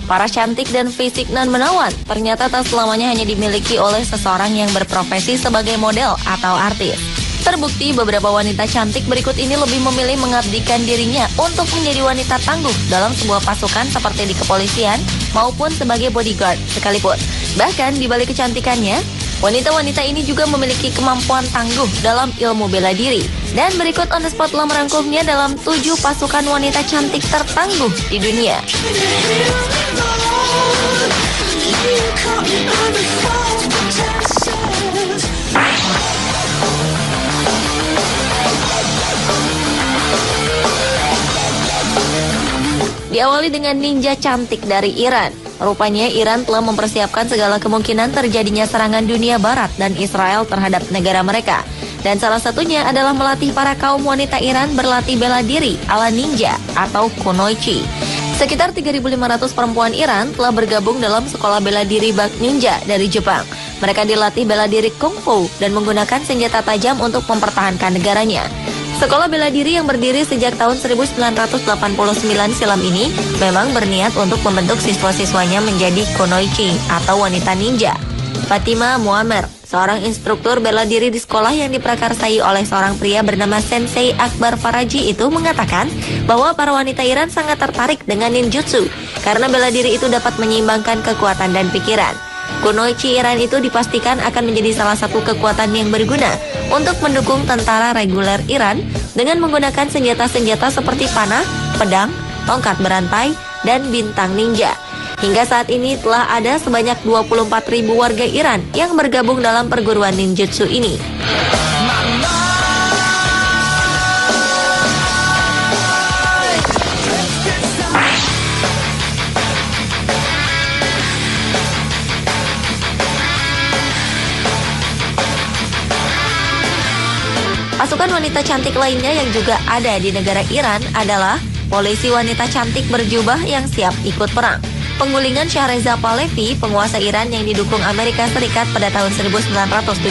Para cantik dan fisik nan menawan ternyata tak selamanya hanya dimiliki oleh seseorang yang berprofesi sebagai model atau artis. Terbukti beberapa wanita cantik berikut ini lebih memilih mengabdikan dirinya untuk menjadi wanita tangguh dalam sebuah pasukan seperti di kepolisian maupun sebagai bodyguard sekalipun. Bahkan di balik kecantikannya, wanita-wanita ini juga memiliki kemampuan tangguh dalam ilmu bela diri. Dan berikut on the spot telah merangkumnya dalam 7 pasukan wanita cantik tertangguh di dunia. Diawali dengan ninja cantik dari Iran. Rupanya Iran telah mempersiapkan segala kemungkinan terjadinya serangan dunia barat dan Israel terhadap negara mereka. Dan salah satunya adalah melatih para kaum wanita Iran berlatih bela diri ala ninja atau kunoichi. Sekitar 3.500 perempuan Iran telah bergabung dalam sekolah bela diri bak ninja dari Jepang. Mereka dilatih bela diri kungfu dan menggunakan senjata tajam untuk mempertahankan negaranya. Sekolah bela diri yang berdiri sejak tahun 1989 silam ini memang berniat untuk membentuk siswa-siswanya menjadi kunoichi atau wanita ninja. Fatima Muammer, seorang instruktur bela diri di sekolah yang diprakarsai oleh seorang pria bernama Sensei Akbar Faraji itu mengatakan bahwa para wanita Iran sangat tertarik dengan ninjutsu karena bela diri itu dapat menyeimbangkan kekuatan dan pikiran. Kunoichi Iran itu dipastikan akan menjadi salah satu kekuatan yang berguna untuk mendukung tentara reguler Iran dengan menggunakan senjata-senjata seperti panah, pedang, tongkat berantai, dan bintang ninja. Hingga saat ini telah ada sebanyak 24.000 warga Iran yang bergabung dalam perguruan ninjutsu ini. Pasukan wanita cantik lainnya yang juga ada di negara Iran adalah polisi wanita cantik berjubah yang siap ikut perang. Penggulingan Shahreza Pahlavi, penguasa Iran yang didukung Amerika Serikat pada tahun 1979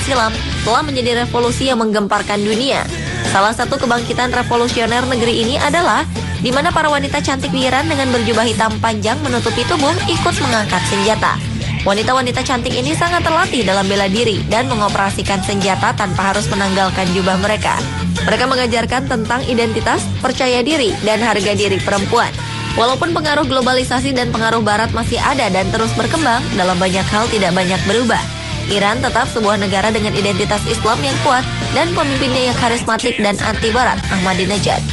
silam, telah menjadi revolusi yang menggemparkan dunia. Salah satu kebangkitan revolusioner negeri ini adalah di mana para wanita cantik di Iran dengan berjubah hitam panjang menutupi tubuh ikut mengangkat senjata. Wanita-wanita cantik ini sangat terlatih dalam bela diri dan mengoperasikan senjata tanpa harus menanggalkan jubah mereka. Mereka mengajarkan tentang identitas, percaya diri, dan harga diri perempuan. Walaupun pengaruh globalisasi dan pengaruh barat masih ada dan terus berkembang, dalam banyak hal tidak banyak berubah. Iran tetap sebuah negara dengan identitas Islam yang kuat dan pemimpinnya yang karismatik dan anti barat, Ahmadinejad.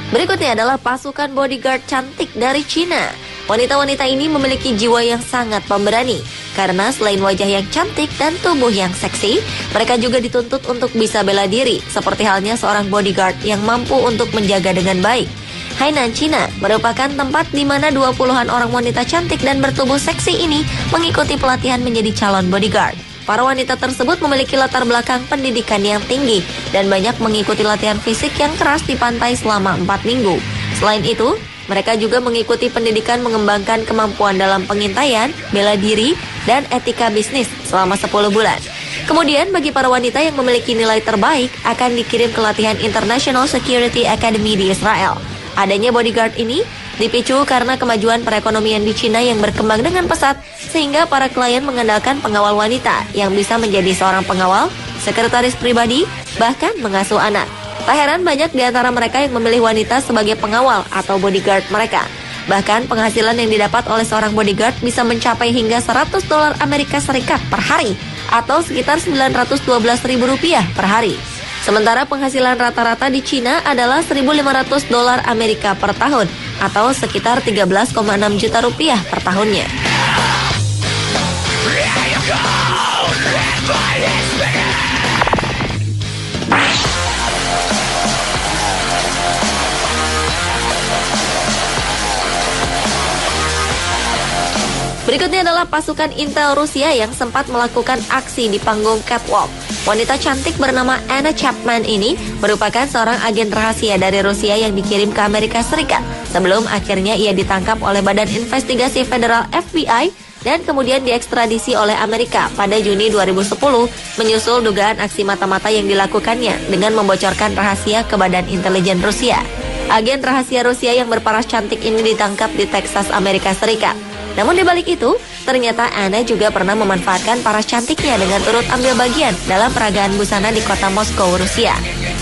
Berikutnya adalah pasukan bodyguard cantik dari Cina. Wanita-wanita ini memiliki jiwa yang sangat pemberani. Karena selain wajah yang cantik dan tubuh yang seksi, mereka juga dituntut untuk bisa bela diri, seperti halnya seorang bodyguard yang mampu untuk menjaga dengan baik. Hainan, Cina merupakan tempat di mana 20-an orang wanita cantik dan bertubuh seksi ini mengikuti pelatihan menjadi calon bodyguard. Para wanita tersebut memiliki latar belakang pendidikan yang tinggi dan banyak mengikuti latihan fisik yang keras di pantai selama 4 minggu. Selain itu, mereka juga mengikuti pendidikan mengembangkan kemampuan dalam pengintaian, bela diri, dan etika bisnis selama 10 bulan. Kemudian bagi para wanita yang memiliki nilai terbaik akan dikirim ke latihan International Security Academy di Israel. Adanya bodyguard ini dipicu karena kemajuan perekonomian di Cina yang berkembang dengan pesat, sehingga para klien mengandalkan pengawal wanita yang bisa menjadi seorang pengawal, sekretaris pribadi, bahkan mengasuh anak. Tak heran banyak di antara mereka yang memilih wanita sebagai pengawal atau bodyguard mereka. Bahkan penghasilan yang didapat oleh seorang bodyguard bisa mencapai hingga $100 Amerika Serikat per hari atau sekitar Rp912.000 per hari. Sementara penghasilan rata-rata di Cina adalah $1.500 Amerika per tahun atau sekitar 13,6 juta rupiah per tahunnya. Berikutnya adalah pasukan Intel Rusia yang sempat melakukan aksi di panggung catwalk. Wanita cantik bernama Anna Chapman ini merupakan seorang agen rahasia dari Rusia yang dikirim ke Amerika Serikat sebelum akhirnya ia ditangkap oleh Badan Investigasi Federal FBI dan kemudian diekstradisi oleh Amerika pada Juni 2010 menyusul dugaan aksi mata-mata yang dilakukannya dengan membocorkan rahasia ke Badan Intelijen Rusia. Agen rahasia Rusia yang berparas cantik ini ditangkap di Texas, Amerika Serikat. Namun di balik itu, ternyata Anna juga pernah memanfaatkan paras cantiknya dengan turut ambil bagian dalam peragaan busana di kota Moskow, Rusia.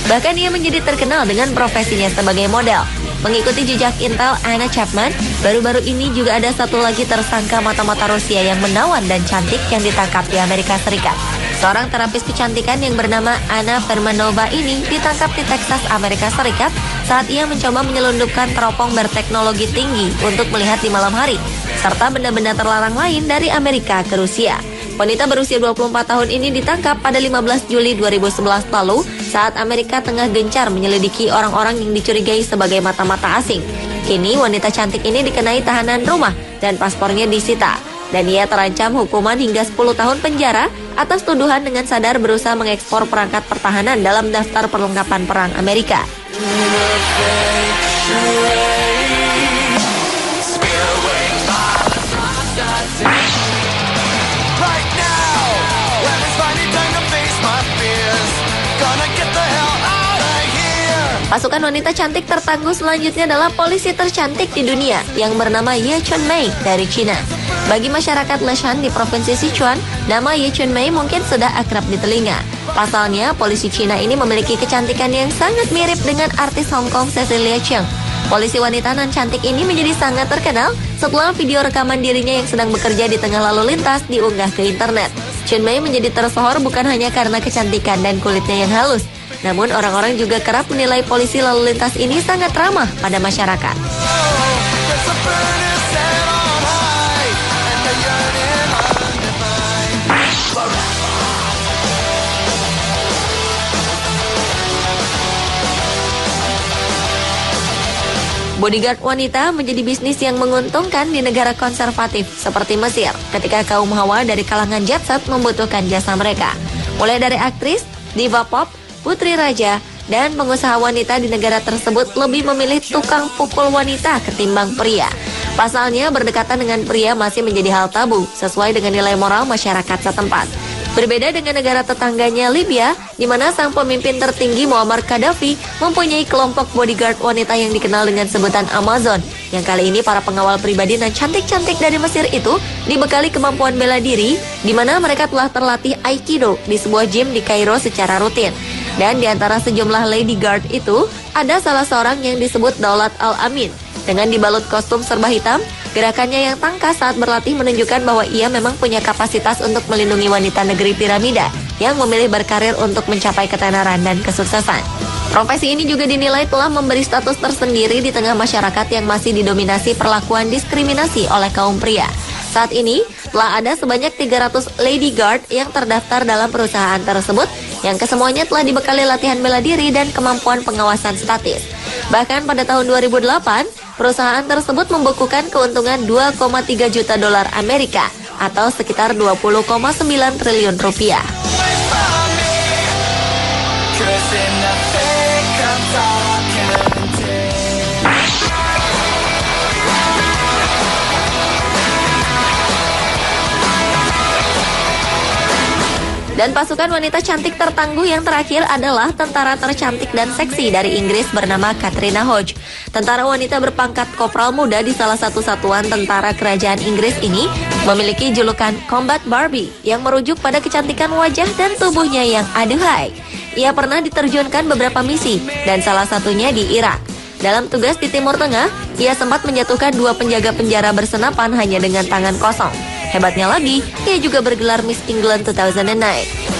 Bahkan ia menjadi terkenal dengan profesinya sebagai model. Mengikuti jejak intel Anna Chapman, baru-baru ini juga ada satu lagi tersangka mata-mata Rusia yang menawan dan cantik yang ditangkap di Amerika Serikat. Seorang terapis kecantikan yang bernama Anna Fermanova ini ditangkap di Texas, Amerika Serikat saat ia mencoba menyelundupkan teropong berteknologi tinggi untuk melihat di malam hari, serta benda-benda terlarang lain dari Amerika ke Rusia. Wanita berusia 24 tahun ini ditangkap pada 15 Juli 2011 lalu saat Amerika tengah gencar menyelidiki orang-orang yang dicurigai sebagai mata-mata asing. Kini wanita cantik ini dikenai tahanan rumah dan paspornya disita. Dan ia terancam hukuman hingga 10 tahun penjara atas tuduhan dengan sadar berusaha mengekspor perangkat pertahanan dalam daftar perlengkapan perang Amerika. Pasukan wanita cantik tertangguh selanjutnya adalah polisi tercantik di dunia yang bernama Ye Chunmei dari Cina. Bagi masyarakat Leshan di Provinsi Sichuan, nama Ye Chunmei mungkin sudah akrab di telinga. Pasalnya, polisi Cina ini memiliki kecantikan yang sangat mirip dengan artis Hong Kong Cecilia Cheung. Polisi wanita nan cantik ini menjadi sangat terkenal setelah video rekaman dirinya yang sedang bekerja di tengah lalu lintas diunggah ke internet. Chunmei menjadi tersohor bukan hanya karena kecantikan dan kulitnya yang halus, namun orang-orang juga kerap menilai polisi lalu lintas ini sangat ramah pada masyarakat. Bodyguard wanita menjadi bisnis yang menguntungkan di negara konservatif seperti Mesir ketika kaum hawa dari kalangan jet set membutuhkan jasa mereka. Mulai dari aktris, diva pop, putri raja, dan pengusaha wanita di negara tersebut lebih memilih tukang pukul wanita ketimbang pria. Pasalnya berdekatan dengan pria masih menjadi hal tabu sesuai dengan nilai moral masyarakat setempat. Berbeda dengan negara tetangganya Libya, di mana sang pemimpin tertinggi Muammar Gaddafi mempunyai kelompok bodyguard wanita yang dikenal dengan sebutan Amazon. Yang kali ini para pengawal pribadi dan cantik-cantik dari Mesir itu dibekali kemampuan bela diri, di mana mereka telah terlatih Aikido di sebuah gym di Kairo secara rutin. Dan di antara sejumlah lady guard itu, ada salah seorang yang disebut Daulat Al-Amin. Dengan dibalut kostum serba hitam, gerakannya yang tangkas saat berlatih menunjukkan bahwa ia memang punya kapasitas untuk melindungi wanita negeri piramida yang memilih berkarir untuk mencapai ketenaran dan kesuksesan. Profesi ini juga dinilai telah memberi status tersendiri di tengah masyarakat yang masih didominasi perlakuan diskriminasi oleh kaum pria. Saat ini, telah ada sebanyak 300 lady guard yang terdaftar dalam perusahaan tersebut yang kesemuanya telah dibekali latihan bela diri dan kemampuan pengawasan statis. Bahkan pada tahun 2008, perusahaan tersebut membukukan keuntungan 2,3 juta dolar Amerika atau sekitar 20,9 triliun rupiah. Dan pasukan wanita cantik tertangguh yang terakhir adalah tentara tercantik dan seksi dari Inggris bernama Katrina Hodge. Tentara wanita berpangkat kopral muda di salah satu satuan tentara kerajaan Inggris ini memiliki julukan Combat Barbie yang merujuk pada kecantikan wajah dan tubuhnya yang aduhai. Ia pernah diterjunkan beberapa misi dan salah satunya di Irak. Dalam tugas di Timur Tengah, ia sempat menjatuhkan 2 penjaga penjara bersenapan hanya dengan tangan kosong. Hebatnya lagi, ia juga bergelar Miss England 2009.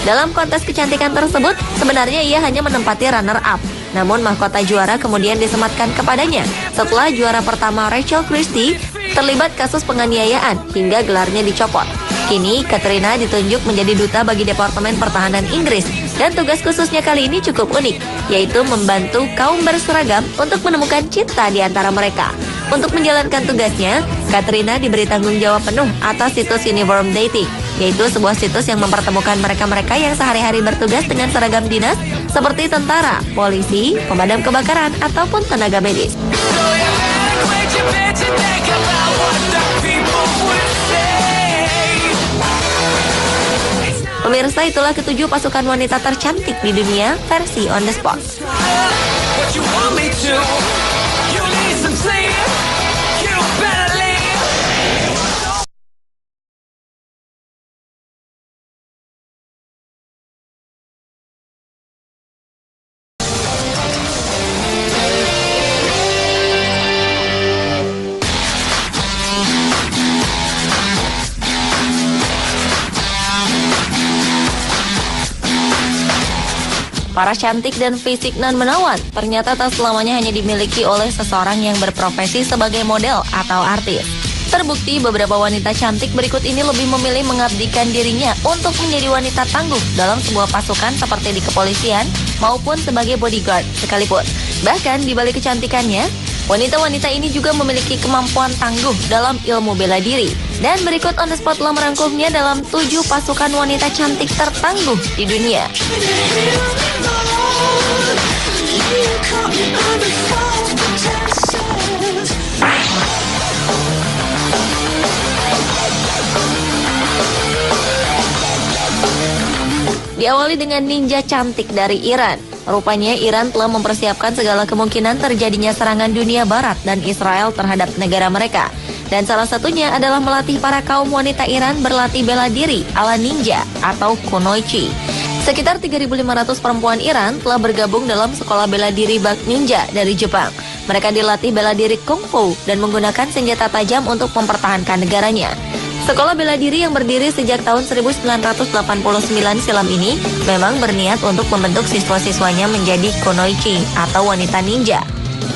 Dalam kontes kecantikan tersebut, sebenarnya ia hanya menempati runner-up. Namun mahkota juara kemudian disematkan kepadanya setelah juara pertama Rachel Christie terlibat kasus penganiayaan hingga gelarnya dicopot. Kini, Katrina ditunjuk menjadi duta bagi Departemen Pertahanan Inggris dan tugas khususnya kali ini cukup unik, yaitu membantu kaum berseragam untuk menemukan cinta di antara mereka. Untuk menjalankan tugasnya, Katrina diberi tanggung jawab penuh atas situs Uniform Dating, yaitu sebuah situs yang mempertemukan mereka-mereka yang sehari-hari bertugas dengan seragam dinas seperti tentara, polisi, pemadam kebakaran, ataupun tenaga medis. Pemirsa, itulah ketujuh pasukan wanita tercantik di dunia versi On The Spot. Para cantik dan fisik nan menawan ternyata tak selamanya hanya dimiliki oleh seseorang yang berprofesi sebagai model atau artis. Terbukti beberapa wanita cantik berikut ini lebih memilih mengabdikan dirinya untuk menjadi wanita tangguh dalam sebuah pasukan seperti di kepolisian maupun sebagai bodyguard sekalipun. Bahkan di balik kecantikannya, wanita-wanita ini juga memiliki kemampuan tangguh dalam ilmu bela diri. Dan berikut On The Spot telah merangkumnya dalam 7 pasukan wanita cantik tertangguh di dunia. Diawali dengan ninja cantik dari Iran. Rupanya Iran telah mempersiapkan segala kemungkinan terjadinya serangan dunia barat dan Israel terhadap negara mereka. Dan salah satunya adalah melatih para kaum wanita Iran berlatih bela diri ala ninja atau kunoichi. Sekitar 3.500 perempuan Iran telah bergabung dalam sekolah bela diri bak ninja dari Jepang. Mereka dilatih bela diri kungfu dan menggunakan senjata tajam untuk mempertahankan negaranya. Sekolah bela diri yang berdiri sejak tahun 1989 silam ini memang berniat untuk membentuk siswa-siswanya menjadi kunoichi atau wanita ninja.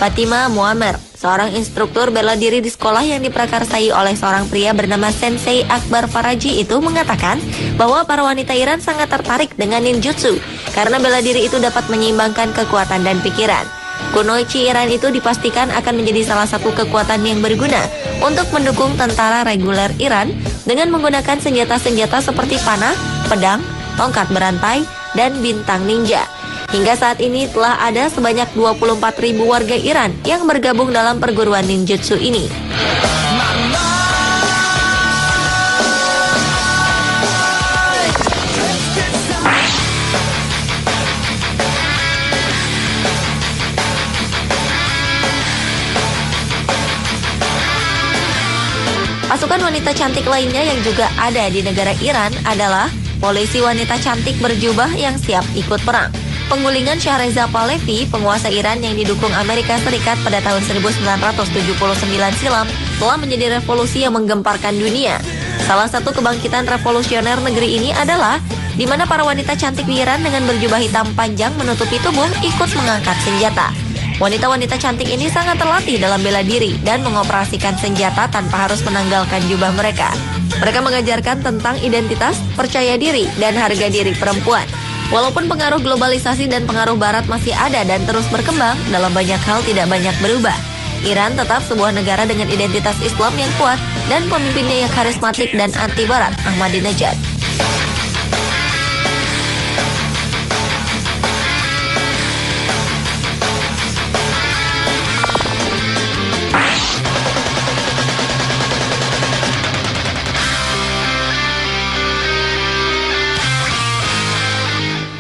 Fatima Muammer, seorang instruktur bela diri di sekolah yang diprakarsai oleh seorang pria bernama Sensei Akbar Faraji itu mengatakan bahwa para wanita Iran sangat tertarik dengan ninjutsu karena bela diri itu dapat menyeimbangkan kekuatan dan pikiran. Kunoichi Iran itu dipastikan akan menjadi salah satu kekuatan yang berguna untuk mendukung tentara reguler Iran dengan menggunakan senjata-senjata seperti panah, pedang, tongkat berantai, dan bintang ninja. Hingga saat ini telah ada sebanyak 24.000 warga Iran yang bergabung dalam perguruan ninjutsu ini. Pasukan wanita cantik lainnya yang juga ada di negara Iran adalah polisi wanita cantik berjubah yang siap ikut perang. Penggulingan Shahreza Pahlavi, penguasa Iran yang didukung Amerika Serikat pada tahun 1979 silam, telah menjadi revolusi yang menggemparkan dunia. Salah satu kebangkitan revolusioner negeri ini adalah di mana para wanita cantik di Iran dengan berjubah hitam panjang menutupi tubuh ikut mengangkat senjata. Wanita-wanita cantik ini sangat terlatih dalam bela diri dan mengoperasikan senjata tanpa harus menanggalkan jubah mereka. Mereka mengajarkan tentang identitas, percaya diri, dan harga diri perempuan. Walaupun pengaruh globalisasi dan pengaruh barat masih ada dan terus berkembang, dalam banyak hal tidak banyak berubah. Iran tetap sebuah negara dengan identitas Islam yang kuat dan pemimpinnya yang karismatik dan anti-barat, Ahmadinejad.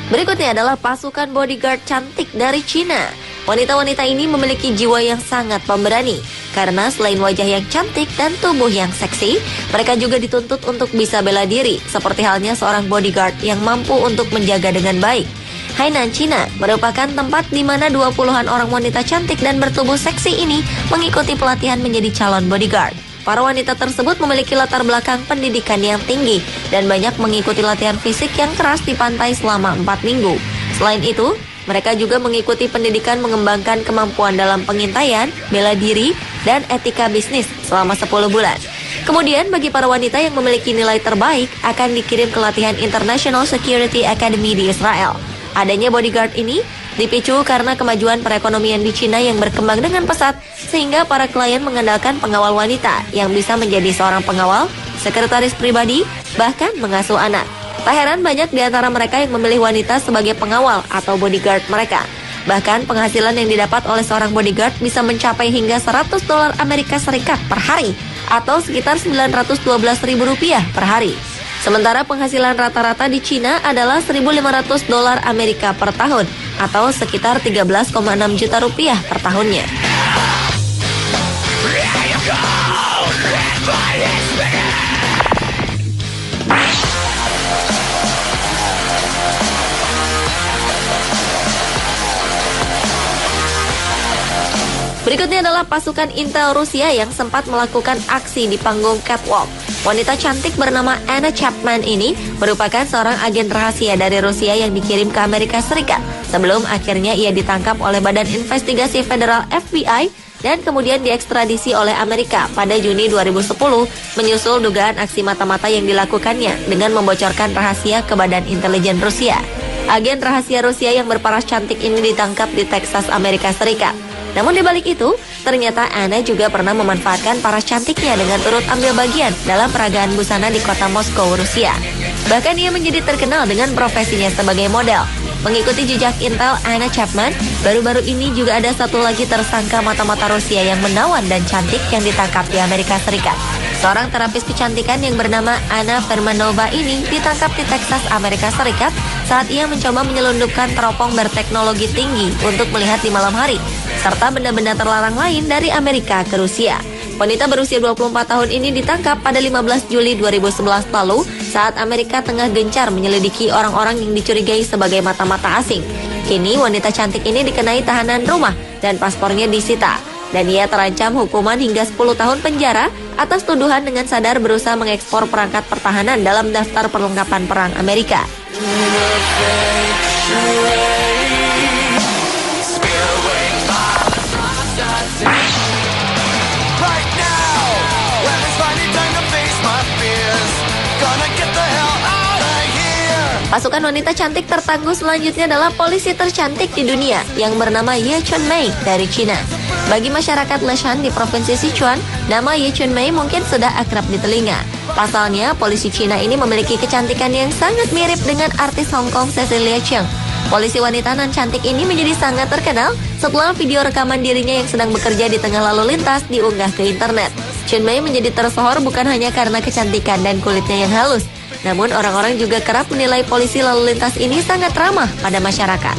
Berikutnya adalah pasukan bodyguard cantik dari Cina. Wanita-wanita ini memiliki jiwa yang sangat pemberani. Karena selain wajah yang cantik dan tubuh yang seksi, mereka juga dituntut untuk bisa bela diri, seperti halnya seorang bodyguard yang mampu untuk menjaga dengan baik. Hainan, Cina merupakan tempat di mana 20-an orang wanita cantik dan bertubuh seksi ini mengikuti pelatihan menjadi calon bodyguard. Para wanita tersebut memiliki latar belakang pendidikan yang tinggi dan banyak mengikuti latihan fisik yang keras di pantai selama 4 minggu. Selain itu, mereka juga mengikuti pendidikan mengembangkan kemampuan dalam pengintaian, bela diri, dan etika bisnis selama 10 bulan. Kemudian bagi para wanita yang memiliki nilai terbaik akan dikirim ke latihan International Security Academy di Israel. Adanya bodyguard ini Dipicu karena kemajuan perekonomian di Cina yang berkembang dengan pesat, sehingga para klien mengandalkan pengawal wanita yang bisa menjadi seorang pengawal, sekretaris pribadi, bahkan mengasuh anak. Tak heran banyak di antara mereka yang memilih wanita sebagai pengawal atau bodyguard mereka. Bahkan penghasilan yang didapat oleh seorang bodyguard bisa mencapai hingga $100 Amerika Serikat per hari atau sekitar Rp912.000 per hari. Sementara penghasilan rata-rata di Cina adalah $1.500 Amerika per tahun atau sekitar 13,6 juta rupiah per tahunnya. Berikutnya adalah pasukan intel Rusia yang sempat melakukan aksi di panggung catwalk. Wanita cantik bernama Anna Chapman ini merupakan seorang agen rahasia dari Rusia yang dikirim ke Amerika Serikat sebelum akhirnya ia ditangkap oleh Badan Investigasi Federal FBI dan kemudian diekstradisi oleh Amerika pada Juni 2010 menyusul dugaan aksi mata-mata yang dilakukannya dengan membocorkan rahasia ke Badan Intelijen Rusia. Agen rahasia Rusia yang berparas cantik ini ditangkap di Texas, Amerika Serikat. Namun di balik itu, ternyata Anna juga pernah memanfaatkan paras cantiknya dengan turut ambil bagian dalam peragaan busana di kota Moskow, Rusia. Bahkan ia menjadi terkenal dengan profesinya sebagai model. Mengikuti jejak intel Anna Chapman, baru-baru ini juga ada satu lagi tersangka mata-mata Rusia yang menawan dan cantik yang ditangkap di Amerika Serikat. Seorang terapis kecantikan yang bernama Anna Fermanova ini ditangkap di Texas, Amerika Serikat saat ia mencoba menyelundupkan teropong berteknologi tinggi untuk melihat di malam hari, serta benda-benda terlarang lain dari Amerika ke Rusia. Wanita berusia 24 tahun ini ditangkap pada 15 Juli 2011 lalu saat Amerika tengah gencar menyelidiki orang-orang yang dicurigai sebagai mata-mata asing. Kini wanita cantik ini dikenai tahanan rumah dan paspornya disita. Dan ia terancam hukuman hingga 10 tahun penjara atas tuduhan dengan sadar berusaha mengekspor perangkat pertahanan dalam daftar perlengkapan perang Amerika. Pasukan wanita cantik tertangguh selanjutnya adalah polisi tercantik di dunia yang bernama Ye Chunmei dari Cina. Bagi masyarakat Leshan di Provinsi Sichuan, nama Ye Chunmei mungkin sudah akrab di telinga. Pasalnya, polisi Cina ini memiliki kecantikan yang sangat mirip dengan artis Hong Kong Cecilia Cheung. Polisi wanita nan cantik ini menjadi sangat terkenal setelah video rekaman dirinya yang sedang bekerja di tengah lalu lintas diunggah ke internet. Chunmei menjadi tersohor bukan hanya karena kecantikan dan kulitnya yang halus, namun orang-orang juga kerap menilai polisi lalu lintas ini sangat ramah pada masyarakat.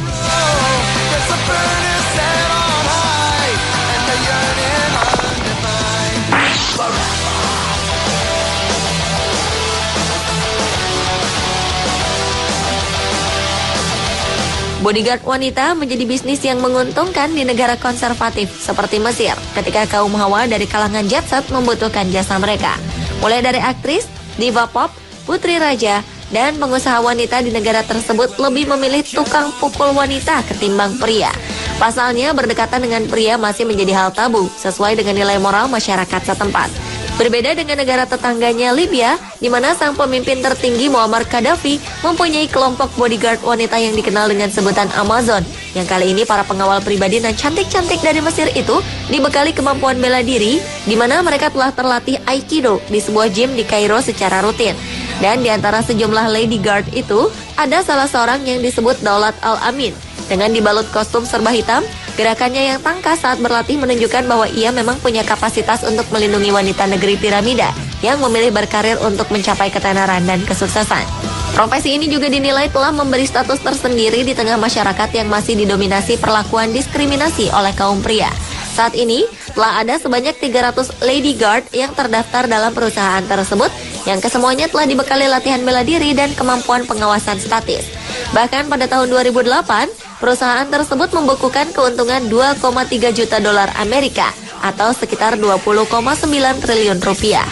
Bodyguard wanita menjadi bisnis yang menguntungkan di negara konservatif seperti Mesir ketika kaum hawa dari kalangan jet set membutuhkan jasa mereka. Mulai dari aktris, diva pop, putri raja, dan pengusaha wanita di negara tersebut lebih memilih tukang pukul wanita ketimbang pria. Pasalnya berdekatan dengan pria masih menjadi hal tabu sesuai dengan nilai moral masyarakat setempat. Berbeda dengan negara tetangganya Libya, di mana sang pemimpin tertinggi Muammar Gaddafi mempunyai kelompok bodyguard wanita yang dikenal dengan sebutan Amazon. Yang kali ini para pengawal pribadi dan cantik-cantik dari Mesir itu dibekali kemampuan bela diri, di mana mereka telah terlatih Aikido di sebuah gym di Kairo secara rutin. Dan di antara sejumlah lady guard itu, ada salah seorang yang disebut Daulat Al-Amin. Dengan dibalut kostum serba hitam, gerakannya yang tangkas saat berlatih menunjukkan bahwa ia memang punya kapasitas untuk melindungi wanita negeri piramida yang memilih berkarir untuk mencapai ketenaran dan kesuksesan. Profesi ini juga dinilai telah memberi status tersendiri di tengah masyarakat yang masih didominasi perlakuan diskriminasi oleh kaum pria. Saat ini, telah ada sebanyak 300 lady guard yang terdaftar dalam perusahaan tersebut yang kesemuanya telah dibekali latihan bela diri dan kemampuan pengawasan statis. Bahkan pada tahun 2008, perusahaan tersebut membukukan keuntungan 2,3 juta dolar Amerika atau sekitar 20,9 triliun rupiah.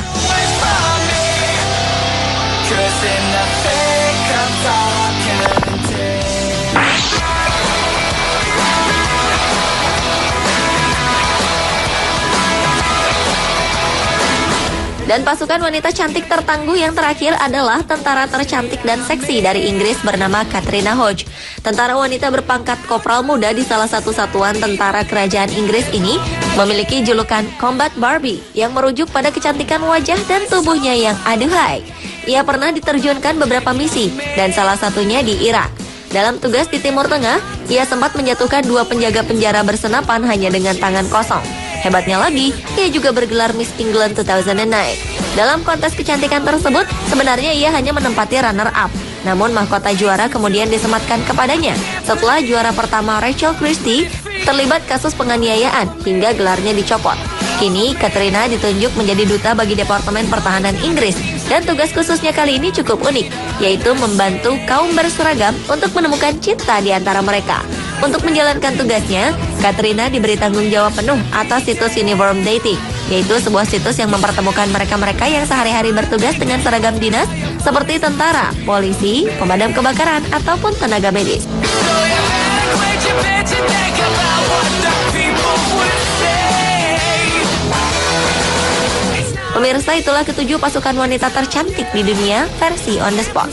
Dan pasukan wanita cantik tertangguh yang terakhir adalah tentara tercantik dan seksi dari Inggris bernama Katrina Hodge. Tentara wanita berpangkat kopral muda di salah satu satuan tentara kerajaan Inggris ini memiliki julukan Combat Barbie yang merujuk pada kecantikan wajah dan tubuhnya yang aduhai. Ia pernah diterjunkan beberapa misi dan salah satunya di Irak. Dalam tugas di Timur Tengah, ia sempat menjatuhkan 2 penjaga penjara bersenapan hanya dengan tangan kosong. Hebatnya lagi, ia juga bergelar Miss England 2009. Dalam kontes kecantikan tersebut, sebenarnya ia hanya menempati runner-up. Namun mahkota juara kemudian disematkan kepadanya setelah juara pertama Rachel Christie terlibat kasus penganiayaan hingga gelarnya dicopot. Kini, Katrina ditunjuk menjadi duta bagi Departemen Pertahanan Inggris dan tugas khususnya kali ini cukup unik, yaitu membantu kaum berseragam untuk menemukan cinta di antara mereka. Untuk menjalankan tugasnya, Katrina diberi tanggung jawab penuh atas situs Uniform Dating, yaitu sebuah situs yang mempertemukan mereka-mereka yang sehari-hari bertugas dengan seragam dinas seperti tentara, polisi, pemadam kebakaran, ataupun tenaga medis. Pemirsa, itulah ketujuh pasukan wanita tercantik di dunia versi On The Spot.